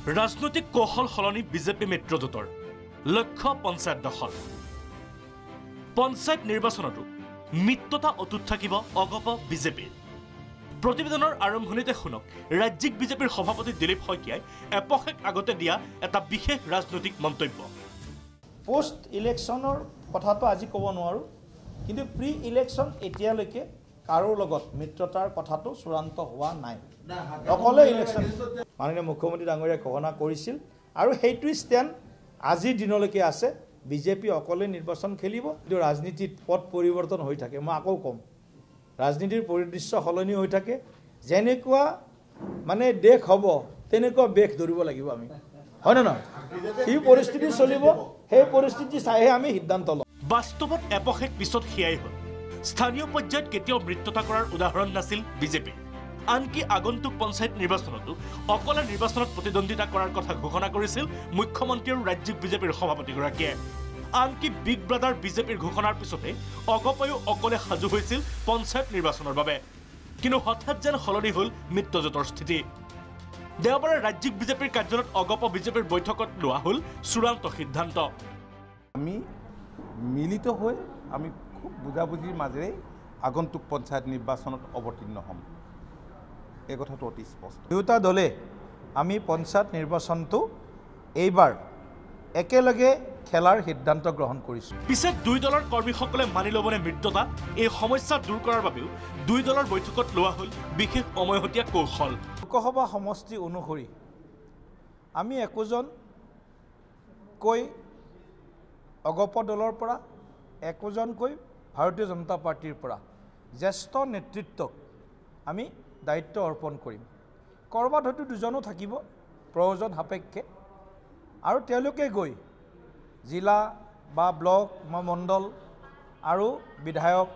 ৰাজনৈতিক কৌশল সলনি বিজেপি মিত্ৰজোঁটৰ লক্ষ্য পঞ্চায়ত দখল পঞ্চায়ত নিৰ্বাচনতো মিত্ৰতা অটুট থাকিব অগপ বিজেপিৰ প্ৰতিবেদনৰ আৰম্ভণিতে শুনক ৰাজ্যিক বিজেপিৰ সভাপতি দিলীপ শইকীয়াই এপক্ষক আগতে দিয়া এটা বিশেষ ৰাজনৈতিক মন্তব্য পোষ্ট ইলেকশ্যনৰ কথাটো আজি ক'ব নোৱাৰো কিন্তু প্ৰি ইলেকশ্যন এতিয়ালৈকে কাৰো লগত মিত্ৰতাৰ কথাটো চূড়ান্ত হোৱা নাই অকলে ইলেকশ্যন মাননীয় মুখ্যমন্ত্ৰী ডাঙৰীয়াই ঘোষণা কৰিছিল আৰু সেইটো ষ্টেণ্ড আজিৰ দিনলৈকে আছে বিজেপি অকলে নিৰ্বাচন খেলিব কিন্তু ৰাজনীতিত পথ পৰিৱৰ্তন হৈ থাকে মই আকৌ কম ৰাজনীতিৰ পৰিদৃশ্য সলনি হৈ থাকে যেনেকুৱা মানে দেশ হ'ব তেনেকুৱা বেশ ধৰিব লাগিব আমি হয় না নহয় এই পৰিস্থিতি চলিব সেই পৰিস্থিতি চাইহে আমি সিদ্ধান্ত লম বাস্তৱত এপক্ষক পিছত হিয়াই হ'ল স্থানীয় পৰ্যায়ত কেতিয়াও মিত্ৰতা কৰাৰ উদাহৰণ নাছিল বিজেপি আনকি আগন্তুক পঞ্চায়ত নিৰ্বাচনতো অকলে নিৰ্বাচনত প্ৰতিদ্বন্দ্বিতা কৰাৰ কথা ঘোষণা কৰিছিল মুখ্যমন্ত্ৰী আৰু ৰাজ্যিক বিজেপিৰ সভাপতিগৰাকীয়ে আনকি বিগ ব্ৰাদাৰ বিজেপিৰ ঘোষণাৰ পিছতে অগপয়ো অকলে সাজু হৈছিল পঞ্চায়ত নিৰ্বাচনৰ বাবে কিন্তু হঠাৎ যেন সলনি হ'ল মিত্ৰজোঁটৰ স্থিতি দেওবাৰে ৰাজ্যিক বিজেপিৰ কাৰ্যালয়ত অগপ বিজেপিৰ বৈঠকত লোৱা হ'ল চূড়ান্ত সিদ্ধান্ত আমি মিলিত হৈ আমি খুব বুজাবুজিৰ মাজেৰে আগন্তুক পঞ্চায়ত নিৰ্বাচনত অৱতীৰ্ণ হ'ম এই কথাটো অতি স্পষ্ট দুয়োটা দলে আমি পঞ্চায়ত নিৰ্বাচনটো এইবাৰ একেলগে খেলাৰ সিদ্ধান্ত গ্ৰহণ কৰিছোঁ পিছে দুই দলৰ কৰ্মীসকলে মানি ল'বনে মিত্ৰতা এই সমস্যা দূৰ কৰাৰ বাবেও দুই দলৰ বৈঠকত লোৱা হ'ল বিশেষ সময়হতীয়া কৌশল লোকসভা সমষ্টি অনুসৰি আমি একোজনকৈ অগপ দলৰ পৰা একোজনকৈ ভাৰতীয় জনতা পাৰ্টিৰ পৰা জ্যেষ্ঠ নেতৃত্বক আমি দায়িত্ব অৰ্পণ কৰিম কৰবাত হয়তো দুজনো থাকিব প্ৰয়োজন সাপেক্ষে আৰু তেওঁলোকে গৈ জিলা বা ব্লক বা মণ্ডল আৰু বিধায়ক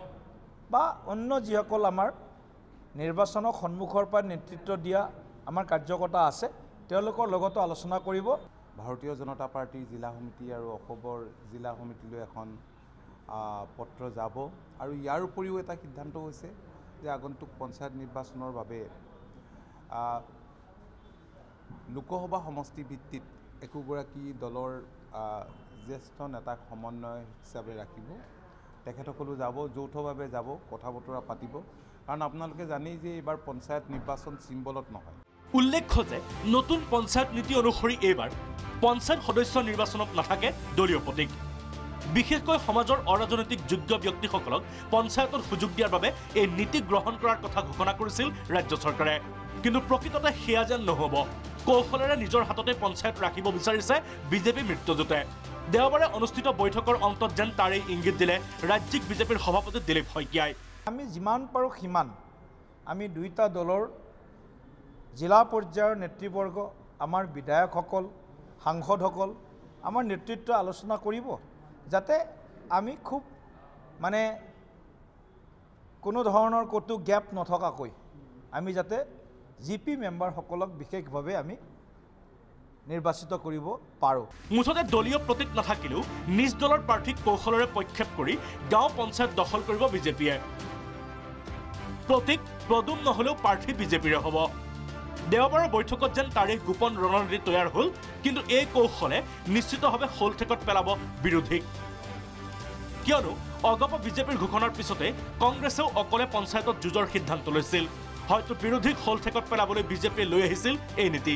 বা অন্য যিসকল আমাৰ নিৰ্বাচনক সন্মুখৰ পৰা নেতৃত্ব দিয়া আমাৰ কাৰ্যকৰ্তা আছে তেওঁলোকৰ লগতো আলোচনা কৰিব ভাৰতীয় জনতা পাৰ্টিৰ জিলা সমিতি আৰু অসমৰ জিলা সমিতিলৈ এখন পত্ৰ যাব আৰু ইয়াৰ উপৰিও এটা সিদ্ধান্ত হৈছে যে আগন্তুক পঞ্চায়ত নিৰ্বাচনৰ বাবে লোকসভা সমষ্টি ভিত্তিত একোগৰাকী দলৰ জ্যেষ্ঠ নেতাক সমন্বয় হিচাপে ৰাখিব তেখেতসকলো যাব যৌথভাৱে যাব কথা বতৰা পাতিব কাৰণ আপোনালোকে জানেই যে এইবাৰ পঞ্চায়ত নিৰ্বাচন চিম্বলত নহয় উল্লেখ্য যে নতুন পঞ্চায়ত নীতি অনুসৰি এইবাৰ পঞ্চায়ত সদস্য নিৰ্বাচনত নাথাকে দলীয় প্ৰতীক বিশেষকৈ সমাজৰ অৰাজনৈতিক যোগ্য ব্যক্তিসকলক পঞ্চায়তত সুযোগ দিয়াৰ বাবে এই নীতি গ্ৰহণ কৰাৰ কথা ঘোষণা কৰিছিল ৰাজ্য চৰকাৰে কিন্তু প্ৰকৃততে সেয়া যেন নহ'ব কৌশলেৰে নিজৰ হাততে পঞ্চায়ত ৰাখিব বিচাৰিছে বিজেপি মিত্ৰজোঁটে দেওবাৰে অনুষ্ঠিত বৈঠকৰ অন্তত যেন তাৰেই ইংগিত দিলে ৰাজ্যিক বিজেপিৰ সভাপতি দিলীপ শইকীয়াই আমি যিমান পাৰোঁ সিমান আমি দুইটা দলৰ জিলা পৰ্যায়ৰ নেতৃবৰ্গ আমাৰ বিধায়কসকল সাংসদসকল আমাৰ নেতৃত্ব আলোচনা কৰিব যাতে আমি খুব মানে কোনো ধৰণৰ ক'তো গেপ নথকাকৈ আমি যাতে জিপি মেম্বাৰসকলক বিশেষভাৱে আমি নিৰ্বাচিত কৰিব পাৰোঁ মুঠতে দলীয় প্ৰতীক নাথাকিলেও নিজ দলৰ প্ৰাৰ্থীক কৌশলেৰে প্ৰক্ষেপ কৰি গাঁও পঞ্চায়ত দখল কৰিব বিজেপিয়ে প্ৰতীক প্ৰদুম নহ'লেও প্ৰাৰ্থী বিজেপিৰে হ'ব দেওবাৰৰ বৈঠকত যেন তাৰেই গোপন ৰণনীতি তৈয়াৰ হ'ল কিন্তু এই কৌশলে নিশ্চিতভাৱে শোলঠেকত পেলাব বিৰোধীক কিয়নো অগপ বিজেপিৰ ঘোষণাৰ পিছতে কংগ্ৰেছেও অকলে পঞ্চায়তত যুঁজৰ সিদ্ধান্ত লৈছিল হয়তো বিৰোধীক শোলঠেকত পেলাবলৈ বিজেপিয়ে লৈ আহিছিল এই নীতি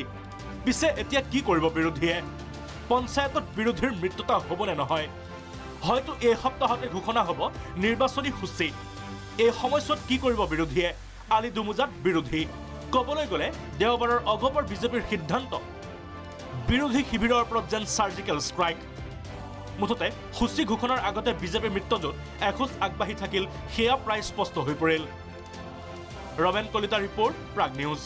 পিছে এতিয়া কি কৰিব বিৰোধীয়ে পঞ্চায়তত বিৰোধীৰ মিত্ৰতা হ'বনে নহয় হয়তো এই সপ্তাহতে ঘোষণা হ'ব নিৰ্বাচনী সূচী এই সময়ছোৱাত কি কৰিব বিৰোধীয়ে আলি দুমোজাত বিৰোধী ক'বলৈ গ'লে দেওবাৰৰ অগপৰ বিজেপিৰ সিদ্ধান্ত বিৰোধী শিবিৰৰ ওপৰত যেন চাৰ্জিকেল ষ্ট্ৰাইক মুঠতে সূচী ঘোষণাৰ আগতে বিজেপিৰ মিত্ৰজোঁট এখোজ আগবাঢ়ি থাকিল সেয়া প্ৰায় স্পষ্ট হৈ পৰিল ৰমেন কলিতা ৰিপৰ্ট প্ৰাগ নিউজ